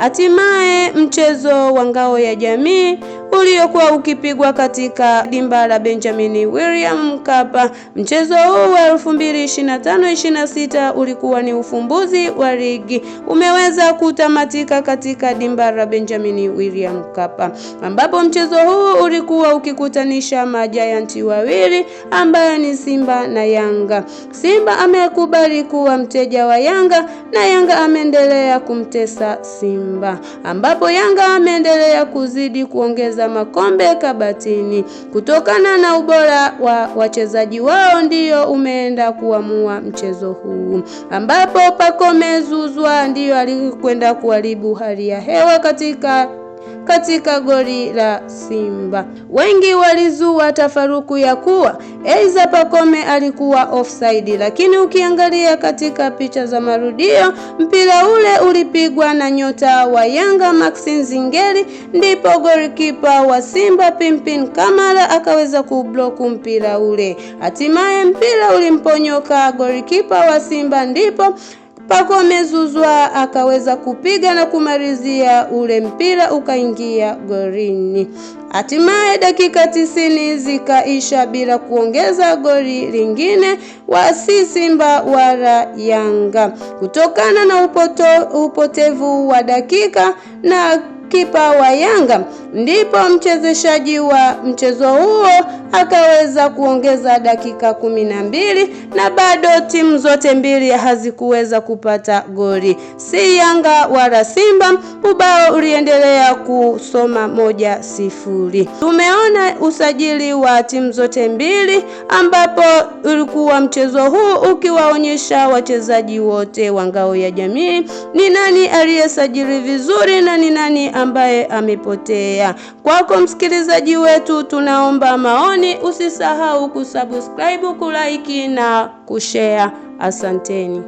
Hatimaye mchezo wa ngao ya jamii uliokuwa ukipigwa katika dimba la Benjamin William Mkapa. Mchezo huu wa 2025-26 ulikuwa ni ufumbuzi wa ligi, umeweza kutamatika katika dimba la Benjamin William Mkapa, ambapo mchezo huu ulikuwa ukikutanisha majianti wawili ambayo ni Simba na Yanga. Simba amekubali kuwa mteja wa Yanga na Yanga ameendelea kumtesa Simba, ambapo Yanga ameendelea kuzidi kuongeza makombe kabatini. Kutokana na ubora wa wachezaji wao ndio umeenda kuamua mchezo huu, ambapo Pacome Zouzoua ndio alikwenda kuharibu hali ya hewa katika goli la Simba. Wengi walizua tafaruku ya kuwa aidha Pacome alikuwa offside, lakini ukiangalia katika picha za marudio, mpira ule ulipigwa na nyota wa Yanga Maxime Zingeli, ndipo golikipa wa Simba Pimpin Kamara akaweza kublock mpira ule. Hatimaye mpira ulimponyoka golikipa wa Simba, ndipo Pacome Zouzoua akaweza kupiga na kumalizia ule mpira ukaingia golini. Hatimaye dakika 90 zikaisha bila kuongeza goli lingine wa si Simba wala Yanga, kutokana na upotevu wa dakika na kipa wa Yanga, ndipo mchezeshaji wa mchezo huo akaweza kuongeza dakika 12 na bado timu zote mbili hazikuweza kupata goli, si Yanga wala Simba. Ubao uliendelea kusoma 1-0. Tumeona usajili wa timu zote mbili, ambapo ulikuwa mchezo huu ukiwaonyesha wachezaji wote wa ngao ya jamii ni nani aliyesajili vizuri na ni nani ambaye amepotea. Kwako msikilizaji wetu, tunaomba maoni, usisahau kusubscribe, kulike na kushare. Asanteni.